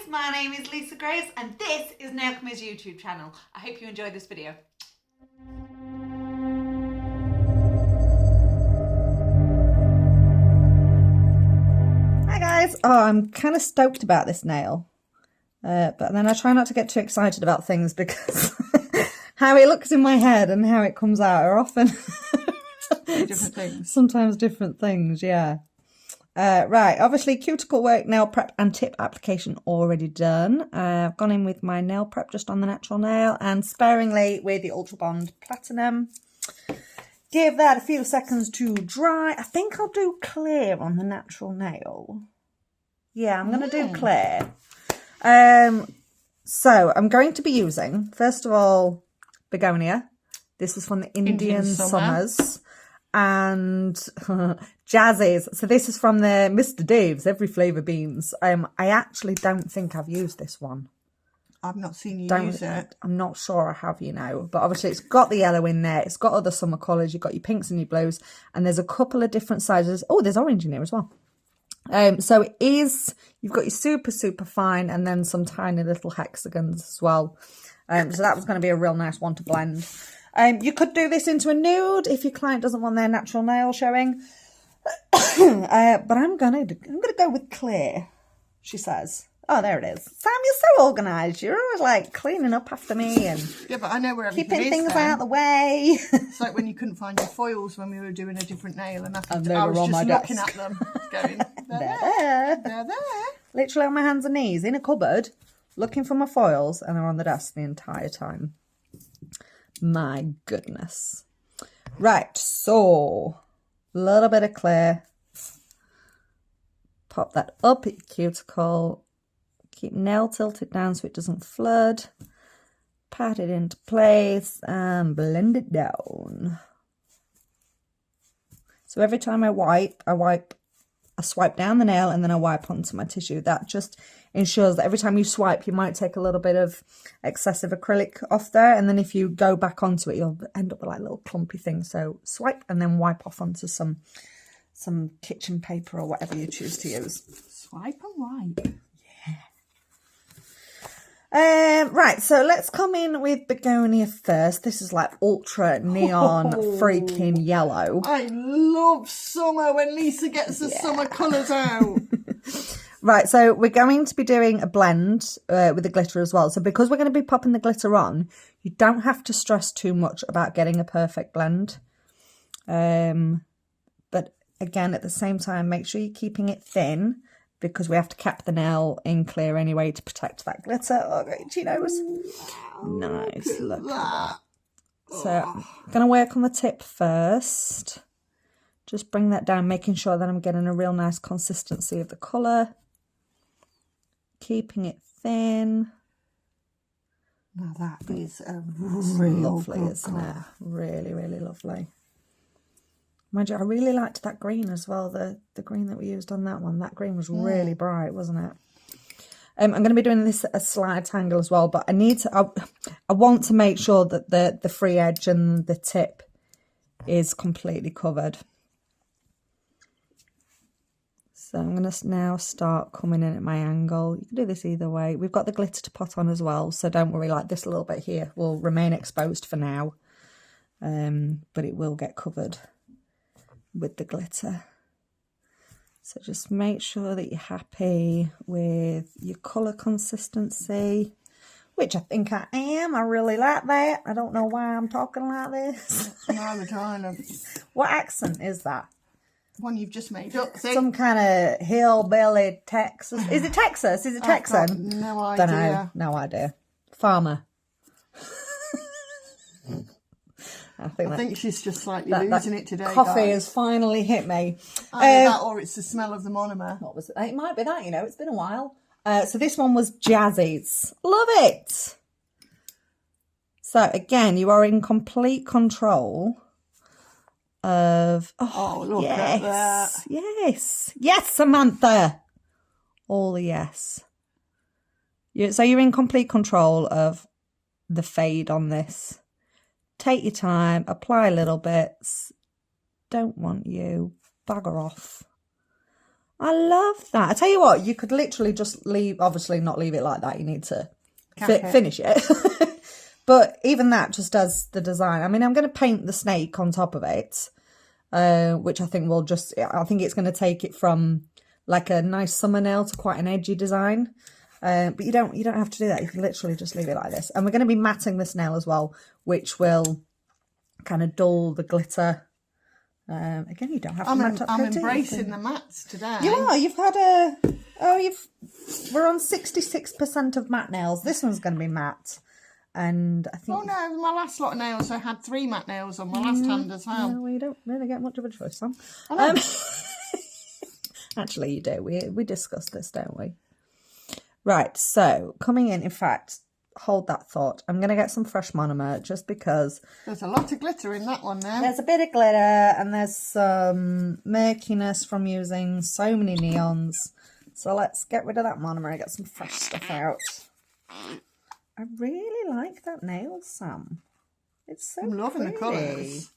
my name is Lisa Grace and this is Nailchemy's YouTube channel. I hope you enjoyed this video. Hi guys! Oh, I'm kind of stoked about this nail. But then I try not to get too excited about things because how it looks in my head and how it comes out are often different things. Sometimes different things, yeah. Right, obviously cuticle work, nail prep and tip application already done. I've gone in with my nail prep just on the natural nail and sparingly with the Ultra Bond Platinum. Give that a few seconds to dry. I think I'll do clear on the natural nail. Yeah, I'm going to do clear. So I'm going to be using, first of all, begonia. This is from the Indian Summers. And Jazzies. So this is from the Mr. Dave's Every Flavour Beans. I actually don't think I've used this one. I've not seen you use it. I'm not sure I have, you know. But obviously it's got the yellow in there. It's got other summer colours. You've got your pinks and your blues. And there's a couple of different sizes. Oh, there's orange in here as well. So it is, you've got your super, super fine and then some tiny little hexagons as well. So that was going to be a real nice one to blend. You could do this into a nude if your client doesn't want their natural nail showing. But I'm gonna go with clear, she says. Oh, there it is. Sam, you're so organised. You're always like cleaning up after me and yeah, but I know where everything is. Keeping things out of the way. It's like when you couldn't find your foils when we were doing a different nail, and I was on just my looking desk. at them, going, They're there. Literally on my hands and knees in a cupboard, looking for my foils, and they're on the desk the entire time. My goodness. Right, so a little bit of clear. Pop that up at your cuticle. Keep nail tilted down so it doesn't flood. Pat it into place and blend it down. So every time I swipe down the nail and then I wipe onto my tissue. That just ensures that every time you swipe, you might take a little bit of excessive acrylic off there. And then if you go back onto it, you'll end up with like little clumpy things. So swipe and then wipe off onto some kitchen paper or whatever you choose to use. Swipe and wipe. Right, so let's come in with begonia first. This is like ultra neon freaking yellow. I love summer when Lisa gets the summer colours out. Right, so we're going to be doing a blend with the glitter as well. So because we're going to be popping the glitter on, you don't have to stress too much about getting a perfect blend. But again, at the same time, make sure you're keeping it thin, because we have to cap the nail in clear anyway to protect that glitter. Oh, great, she knows. Nice, look at that. So I'm going to work on the tip first. Just bring that down, making sure that I'm getting a real nice consistency of the colour. Keeping it thin. Now that is a really lovely, isn't it? Really, really lovely. Mind you, I really liked that green as well, the green that we used on that one. That green was really bright, wasn't it? I'm going to be doing this at a slight angle as well, but I want to make sure that the free edge and the tip is completely covered. So I'm going to now start coming in at my angle. You can do this either way. We've got the glitter to pot on as well, so don't worry, like this little bit here will remain exposed for now, but it will get covered with the glitter. So just make sure that you're happy with your colour consistency, which I think I am. I really like that. I don't know why I'm talking like this. Neither do I. What accent is that? One you've just made up. See? Some kind of hillbilly Texas. Is it Texas? Is it Texan? No idea. Don't know. No idea. Farmer. I think she's just slightly losing it today. Coffee has finally hit me. Either that or it's the smell of the monomer. What was it? It might be that, you know. It's been a while. So this one was Jazzies. Love it. So again, you are in complete control of... Oh, look at that. Yes. Yes, Samantha. All the yes. So you're in complete control of the fade on this. Take your time, apply little bits. Don't want you. Bugger off. I love that. I tell you what, you could literally just leave, obviously not leave it like that. You need to finish it. But even that just does the design. I mean, I'm going to paint the snake on top of it, which I think will just, I think it's going to take it from like a nice summer nail to quite an edgy design. But you don't have to do that. You can literally just leave it like this. And we're going to be matting this nail as well, which will kind of dull the glitter. Again, you don't have to matte up. I'm embracing the mattes today. You are. You've had we're on 66% of matte nails. This one's going to be matte. And I think... Oh no, my last lot of nails, I had 3 matte nails on my last hand as well. Yeah, well, you don't really get much of a choice, Sam. Actually, you do. We discussed this, don't we? Right, so coming in fact, hold that thought. I'm going to get some fresh monomer just because... There's a lot of glitter in that one now. There's a bit of glitter and there's some murkiness from using so many neons. So let's get rid of that monomer and get some fresh stuff out. I really like that nail, Sam. It's so I'm loving pretty. the colours.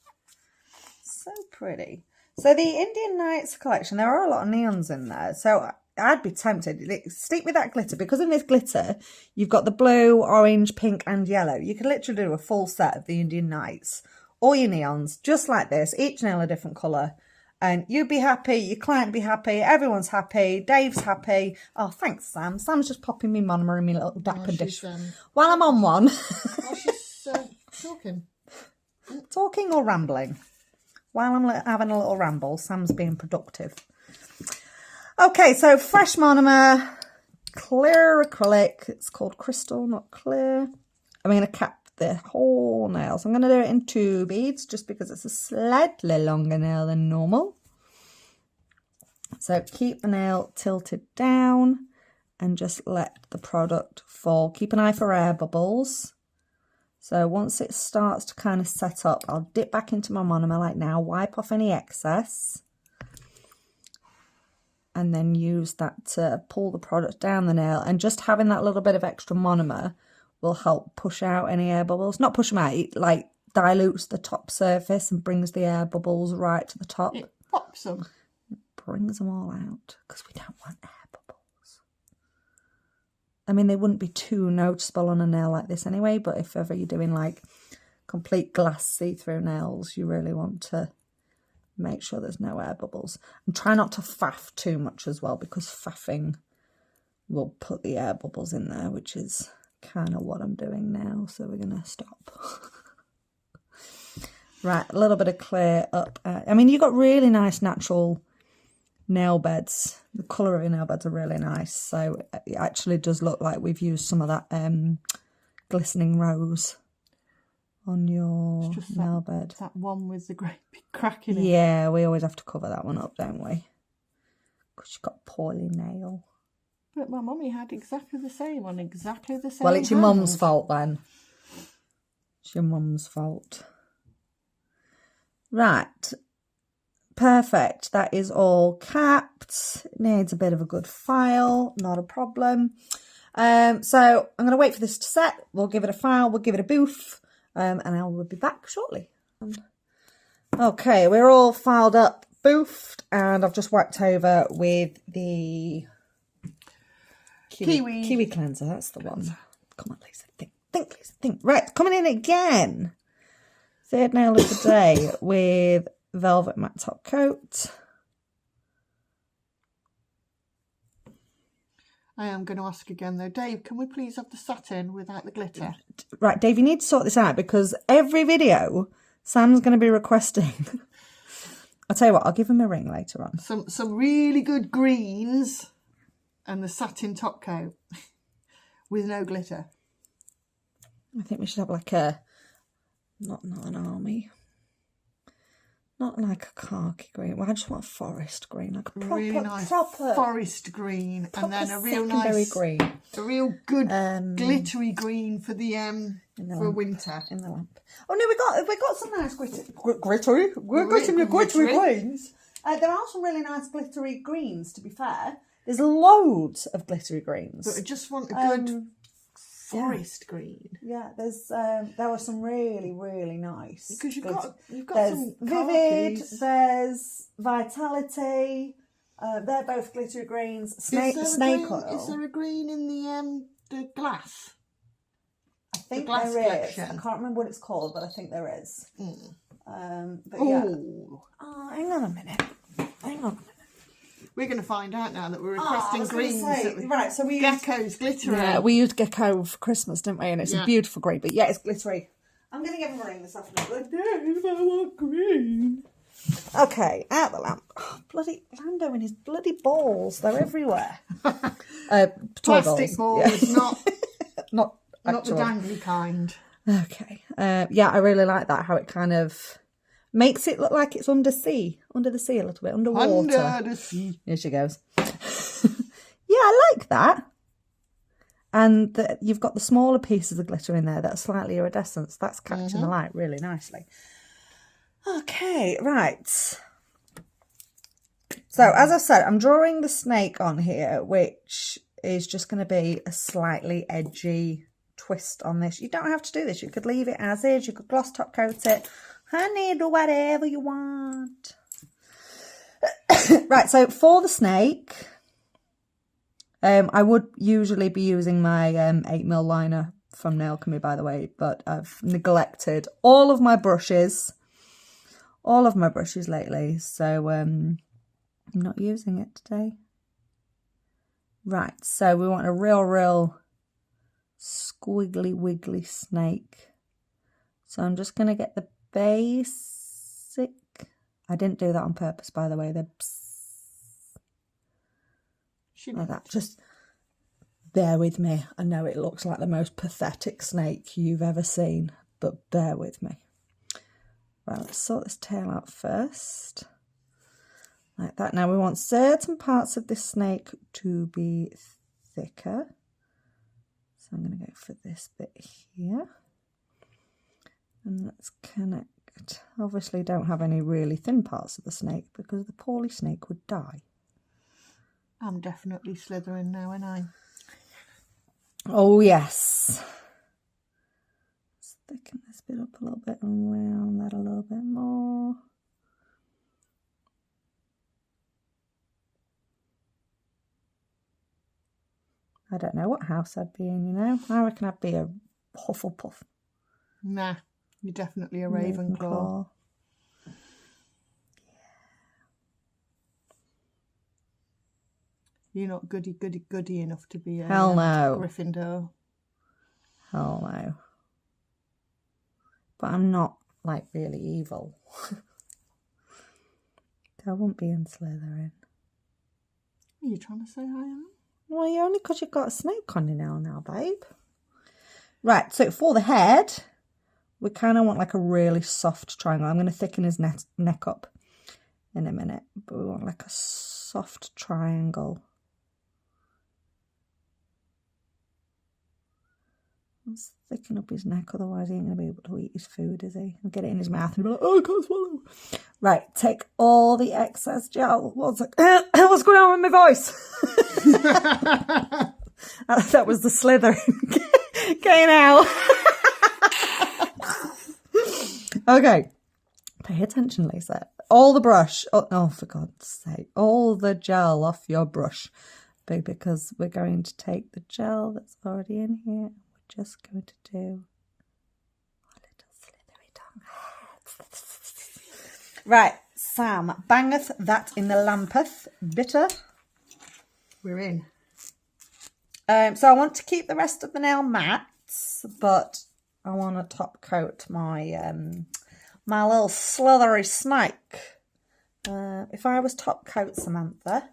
So pretty. So the Indian Nights collection, there are a lot of neons in there. So I'd be tempted. Stick with that glitter. Because in this glitter, you've got the blue, orange, pink and yellow. You could literally do a full set of the Indian Nights. All your neons, just like this. Each nail a different colour. And you'd be happy, your client would be happy, everyone's happy, Dave's happy. Oh, thanks, Sam. Sam's just popping me monomer in my little dapper dish. While I'm on one. She's talking. Talking or rambling? While I'm having a little ramble, Sam's being productive. Okay, so fresh monomer, clear acrylic. It's called crystal, not clear. I'm going to cap the whole nail. So I'm going to do it in 2 beads just because it's a slightly longer nail than normal. So keep the nail tilted down and just let the product fall. Keep an eye for air bubbles. So once it starts to kind of set up, I'll dip back into my monomer like now, wipe off any excess, and then use that to pull the product down the nail. And just having that little bit of extra monomer will help push out any air bubbles. Not push them out, it like dilutes the top surface and brings the air bubbles right to the top. It pops them. It brings them all out because we don't want air bubbles. I mean, they wouldn't be too noticeable on a nail like this anyway, but if ever you're doing like complete glass see-through nails, you really want to make sure there's no air bubbles. And try not to faff too much as well, because faffing will put the air bubbles in there, which is kind of what I'm doing now, so we're going to stop. Right, a little bit of clear up. I mean, you've got really nice natural nail beds. The colour of your nail beds are really nice, so it actually does look like we've used some of that glistening rose on your nail bed. That one with the great big crack in it. Yeah, we always have to cover that one up, don't we? Because you've got poorly nail. But my mummy had exactly the same on exactly the same. Well, it's your hand. mum's fault then. It's your mum's fault. Right. Perfect. That is all capped. It needs a bit of a good file. Not a problem. So I'm going to wait for this to set. We'll give it a file. We'll give it a boof. And I will be back shortly. Okay, we're all filed up, boofed. And I've just wiped over with the... Kiwi cleanser, that's the one. Come on, Lisa, think, Lisa, think. Right, coming in again. Third nail of the day with velvet matte top coat. I am going to ask again though, Dave, can we please have the satin without the glitter? Right, Dave, you need to sort this out because every video Sam's going to be requesting. I'll tell you what, I'll give him a ring later on. Some really good greens. And the satin top coat with no glitter. I think we should have like a, not an army, not like a khaki green. Well, I just want a forest green, like a proper, really nice forest green, and then a real nice green, a real good glittery green for the for winter in the lamp. Oh no, we got some nice glittery. We're getting the glittery greens. There are some really nice glittery greens. To be fair. There's loads of glittery greens. But I just want a good forest green. Yeah, there were some really, really nice. Because you've got there's some Vivid, khakis. there's Vitality, They're both glittery greens. Is Snake there oil. Is there a green in the glass? I think glass there is. collection? I can't remember what it's called, but I think there is. But Oh, yeah. Oh, hang on a minute. we're going to find out now that we're requesting greens. Right, so we Gecko's glittery. Yeah, we used gecko for Christmas, didn't we? And it's Yeah. a beautiful green, but yeah, it's glittery. I'm going to give him green this afternoon. Dave, I want green. Okay, out the lamp. Oh, bloody Lando and his bloody balls. They're everywhere. Plastic balls, yeah. not the actual. dangly kind. Okay. Yeah, I really like that, how it kind of makes it look like it's under the sea a little bit, underwater. Under the sea. Here she goes. Yeah, I like that. And you've got the smaller pieces of glitter in there that are slightly iridescent. So that's catching the light really nicely. Okay, right. So, as I said, I'm drawing the snake on here, which is just going to be a slightly edgy twist on this. You don't have to do this. You could leave it as is. You could gloss top coat it. Honey, do whatever you want. Right, so for the snake, I would usually be using my 8mm liner from Nailchemy, by the way, but I've neglected all of my brushes lately, so I'm not using it today. Right, so we want a real squiggly wiggly snake. So I'm just going to get the basic. I didn't do that on purpose, by the way. They're like that. Just bear with me. I know it looks like the most pathetic snake you've ever seen, but bear with me. Right, let's sort this tail out first. Like that. Now we want certain parts of this snake to be thicker. So I'm going to go for this bit here. And let's connect. Obviously don't have any really thin parts of the snake because the poorly snake would die. I'm definitely slithering now, ain't I? Oh, yes. Let's thicken this bit up a little bit and round that a little bit more. I don't know what house I'd be in, you know. I reckon I'd be a Hufflepuff. Nah, you're definitely a Ravenclaw. You're not goody enough to be a Hell no. Gryffindor. Hell no. But I'm not, like, really evil. I won't be in Slytherin. Are you trying to say I am? Well, you're only because you've got a snake on you now, babe. Right, so for the head, we kind of want like a really soft triangle. I'm going to thicken his neck up in a minute, but we want like a soft triangle. Let's thicken up his neck, otherwise he ain't going to be able to eat his food, is he? He'll get it in his mouth and he'll be like, oh, I can't swallow. Right, take all the excess gel. What's going on with my voice? That was the slithering getting out. Okay, pay attention, Lisa. All the brush, oh, for God's sake, all the gel off your brush, because we're going to take the gel that's already in here. We're just going to do a little slithery tongue. Right, Sam, bangeth that in the lampeth. Bitter. We're in. So I want to keep the rest of the nail mattes, but I want to top coat my my little slithery snake. If I was top coat Samantha,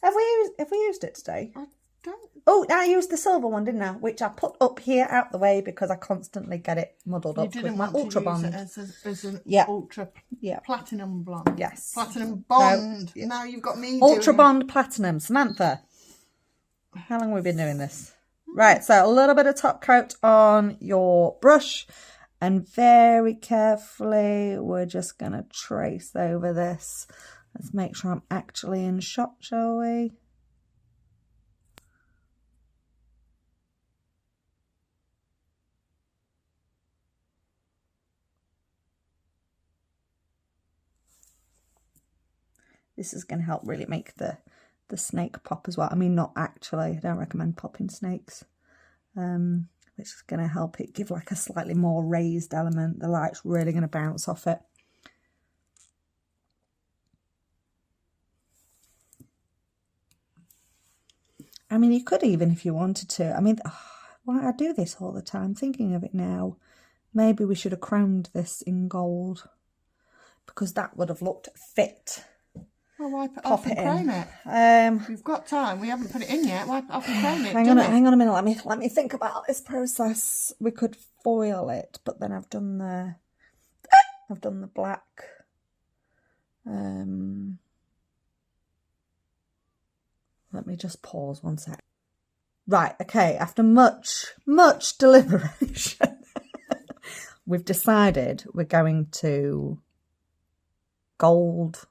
have we used it today? I don't. Oh, I used the silver one, didn't I? Which I put up here out the way because I constantly get it muddled up with my Ultra Bond. As an Yeah. ultra Yeah. platinum blonde. Yes. Platinum bond. Now you've got me Ultra doing Bond Platinum. Samantha, how long have we been doing this? Right, so a little bit of top coat on your brush and very carefully we're just going to trace over this. Let's make sure I'm actually in shot, shall we? This is going to help really make the the snake pop as well. I mean, not actually. I don't recommend popping snakes. Which is going to help it give like a slightly more raised element. The light's really going to bounce off it. I mean, you could even, if you wanted to. I mean, why I do this all the time, thinking of it now. Maybe we should have chromed this in gold, because that would have looked fit. Well, wipe it off and chrome it. We've got time. We haven't put it in yet. Wipe it off and chrome it. Hang on a minute. Let me think about this process. We could foil it, but then I've done the black. Let me just pause one sec. Right, okay. After much deliberation, we've decided we're going to gold.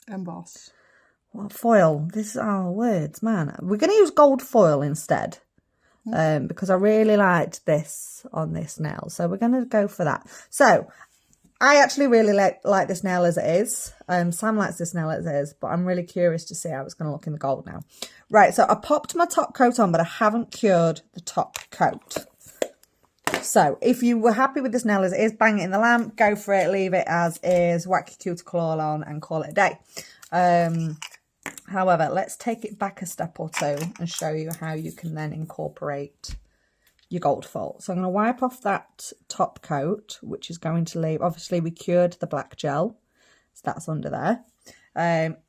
Emboss. Well, foil. This is our words, man. We're going to use gold foil instead, because I really liked this on this nail. So we're going to go for that. So I actually really like this nail as it is. Sam likes this nail as it is, but I'm really curious to see how it's going to look in the gold now. Right, so I popped my top coat on, but I haven't cured the top coat. So if you were happy with this nail as it is, bang it in the lamp, go for it, leave it as is, whack your cuticle oil on and call it a day. However, let's take it back a step or two and show you how you can then incorporate your gold foil. So I'm going to wipe off that top coat, which is going to leave, obviously we cured the black gel, so that's under there.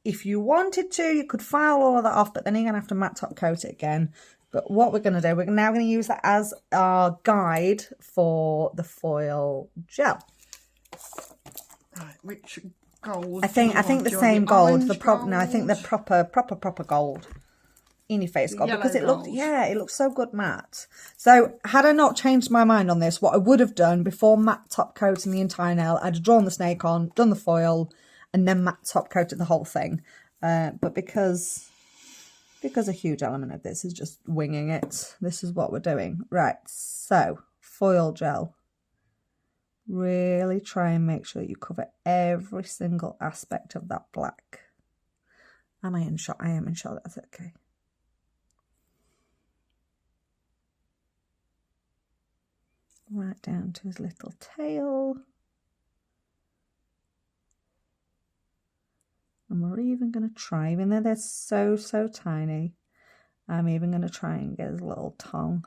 If you wanted to, you could file all of that off, but then you're going to have to matte top coat it again. But what we're going to do, we're now going to use that as our guide for the foil gel. Right, which gold? I think the same gold. I think the proper gold. In your face gold, because it looks so good matte. So had I not changed my mind on this, what I would have done before matte top coating the entire nail, I'd have drawn the snake on, done the foil, and then matte top coated the whole thing. But because a huge element of this is just winging it, this is what we're doing. Right, so foil gel. Really try and make sure you cover every single aspect of that black. Am I in shot? I am in shot, that's okay. Right down to his little tail. And we're even going to try, even though they're so tiny, I'm even going to try and get his little tongue.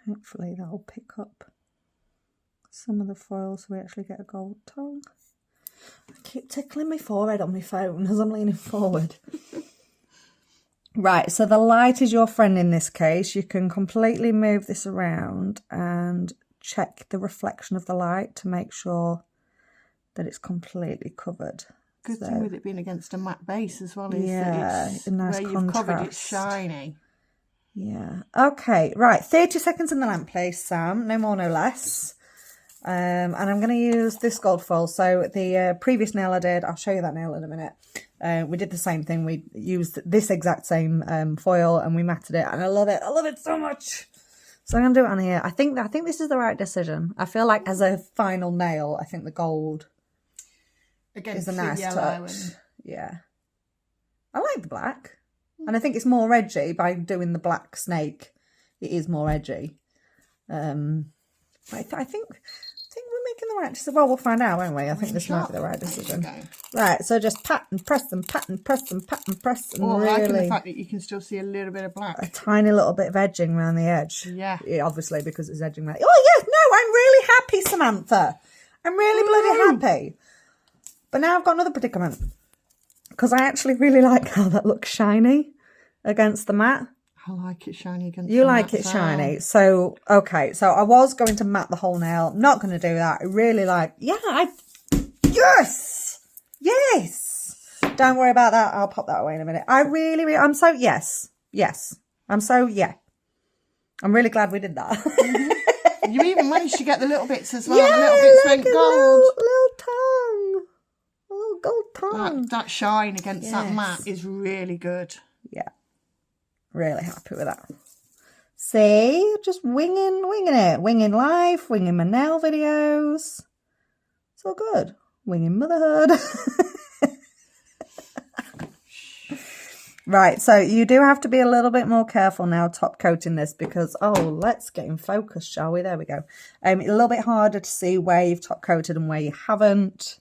Hopefully that'll pick up some of the foil so we actually get a gold tongue. I keep tickling my forehead on my phone as I'm leaning forward. Right, so the light is your friend in this case. You can completely move this around and check the reflection of the light to make sure that it's completely covered. Good thing with it being against a matte base as well is that it's a nice where contrast. You've covered, it's shiny. Yeah. Okay. Right. 30 seconds in the lamp, please, Sam. No more, no less. And I'm going to use this gold foil. So the previous nail I did, I'll show you that nail in a minute. We did the same thing. We used this exact same foil and we matted it, and I love it. I love it so much. So I'm going to do it on here. I think this is the right decision. I feel like as a final nail, I think the gold is a nice touch. Yeah. I like the black. And I think it's more edgy by doing the black snake. It is more edgy. I think we're making the right decision. Well, we'll find out, won't we? I think this might be the right decision. Right, so just pat and press and pat and press and pat and press. And really, I like the fact that you can still see a little bit of black. A tiny little bit of edging around the edge. Yeah. Obviously, because it's edging around. Oh, yes, no, I'm really happy, Samantha. I'm really bloody happy. But now I've got another predicament. Because I actually really like how that looks shiny against the matte. I like it shiny against the matte. You like it shiny. So, okay. So I was going to matte the whole nail. I'm not going to do that. I really like... Yes! Yes! Don't worry about that. I'll pop that away in a minute. I'm so... Yes. I'm so... Yeah. I'm really glad we did that. You even managed to get the little bits as well. Yeah, the little bits went gold. Little tongue. gold tongue. That shine against that Yes. matte is really good. Yeah, really happy with that. See, just winging it. Winging life, winging my nail videos. It's all good. Winging motherhood. Right, so you do have to be a little bit more careful now top coating this because, oh, let's get in focus, shall we? There we go. It's a little bit harder to see where you've top coated and where you haven't.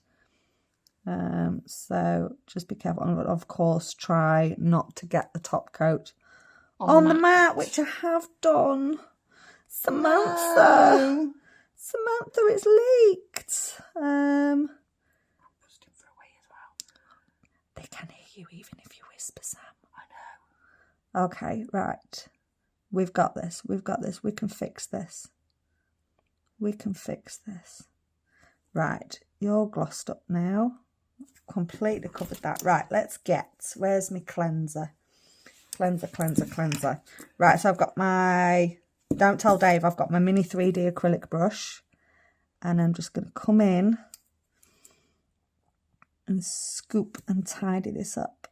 So just be careful. And of course, try not to get the top coat on the mat, which I have done. Samantha, No. Samantha, it's leaked. Pushed him for away as well. They can hear you even if you whisper, Sam. I know. Okay, right. We've got this. We've got this. We can fix this. We can fix this. Right, you're glossed up now. Completely covered that. Right, let's get, where's my cleanser? Cleanser. Right, so I've got my, don't tell Dave, I've got my mini 3D acrylic brush. And I'm just going to come in and scoop and tidy this up.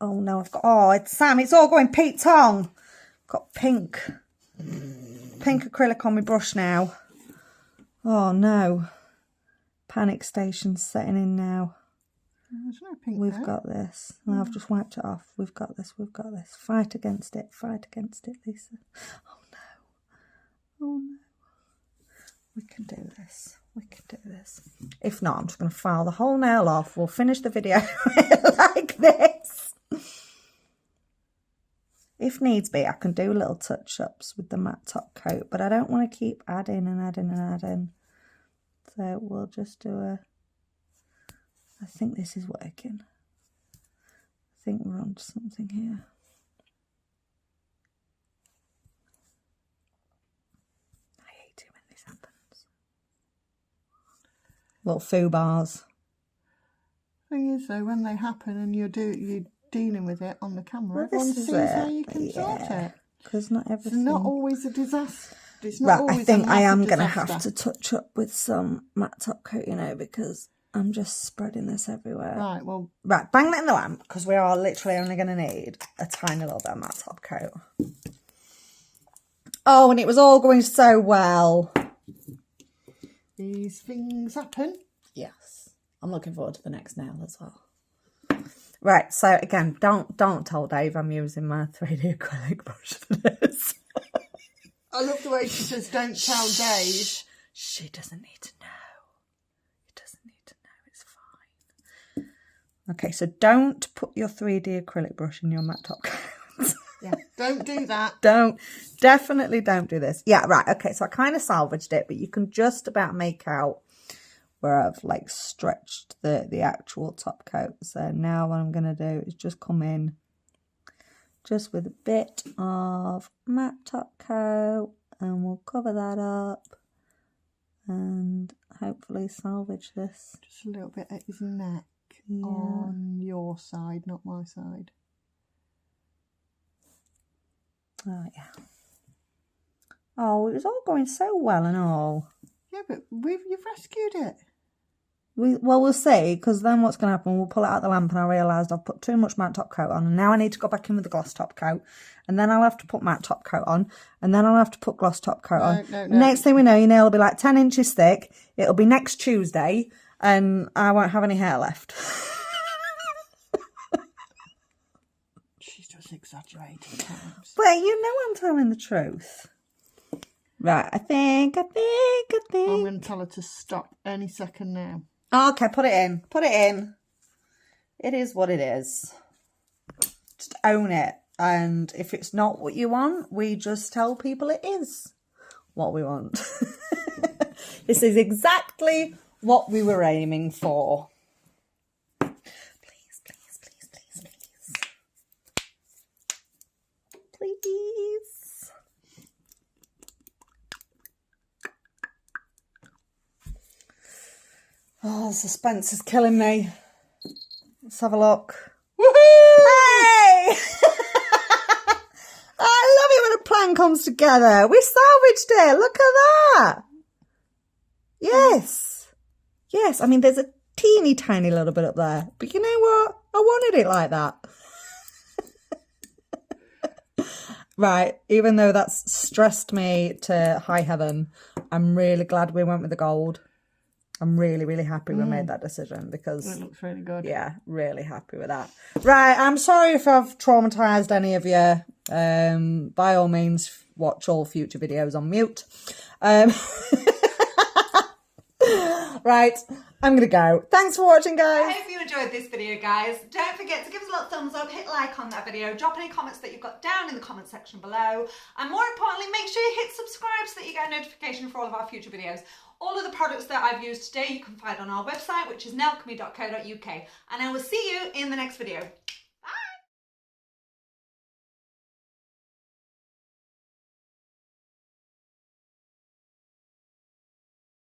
Oh no, I've got, oh, it's Sam, it's all going Pete Tong. I've got pink acrylic on my brush now. Oh no. Panic station's setting in now. There's no pink We've there. got this. Oh, I've just wiped it off. We've got this. Fight against it, Lisa. Oh no. We can do this. If not, I'm just going to file the whole nail off. We'll finish the video like this. If needs be, I can do little touch-ups with the matte top coat, but I don't want to keep adding. So we'll just do I think this is working. I think we're on to something here. I hate it when this happens. Little faux bars. Thing is, though, when they happen and you're dealing with it on the camera, Well, everyone this is sees it. how you can sort it. Because not It's everything. not always a disaster. It's not Right, always I think I am going to have to touch up with some matte top coat, because I'm just spreading this everywhere. Right, well, Right, bang that in the lamp, because we are literally only going to need a tiny little bit of matte top coat. Oh, and it was all going so well. these things happen. Yes, I'm looking forward to the next nail as well. Right, so again, don't tell Dave I'm using my 3D acrylic brush for this. I love the way she says, don't tell Dave. She doesn't need to know. It's fine. Okay, so don't put your 3D acrylic brush in your matte top coat. Yeah, don't do that. Definitely don't do this. Yeah, right, okay, so I kind of salvaged it, but you can just about make out where I've like stretched the actual top coat. So now what I'm going to do is just come in just with a bit of matte top coat and we'll cover that up and hopefully salvage this. Just a little bit at his neck Yeah. on your side, not my side. Oh, yeah. Oh, it was all going so well and all. Yeah, but you've rescued it. We'll see, because then what's going to happen, we'll pull it out the lamp and I realised I've put too much matte top coat on and now I need to go back in with the gloss top coat and then I'll have to put matte top coat on and then I'll have to put gloss top coat on. No. Next thing we know, your nail will be like 10 inches thick, it'll be next Tuesday and I won't have any hair left. She's just exaggerating times. But you know I'm telling the truth. Right, I think. I'm going to tell her to stop any second now. Okay, put it in. It is what it is. Just own it. And if it's not what you want, we just tell people it is what we want. This is exactly what we were aiming for. Please. Oh, the suspense is killing me. Let's have a look. Woohoo! Hey! I love it when a plan comes together. We salvaged it. Look at that. Yes. I mean, there's a teeny tiny little bit up there. But you know what? I wanted it like that. Right, even though that's stressed me to high heaven, I'm really glad we went with the gold. I'm really, really happy we made that decision because It looks really good. yeah, really happy with that. Right, I'm sorry if I've traumatised any of you. By all means, watch all future videos on mute. Right, I'm going to go. Thanks for watching, I guys. hope you enjoyed this video, guys. Don't forget to give us a little thumbs up, hit like on that video, drop any comments that you've got down in the comment section below, and more importantly, make sure you hit subscribe so that you get a notification for all of our future videos. All of the products that I've used today you can find on our website, which is nailchemy.co.uk, and I will see you in the next video.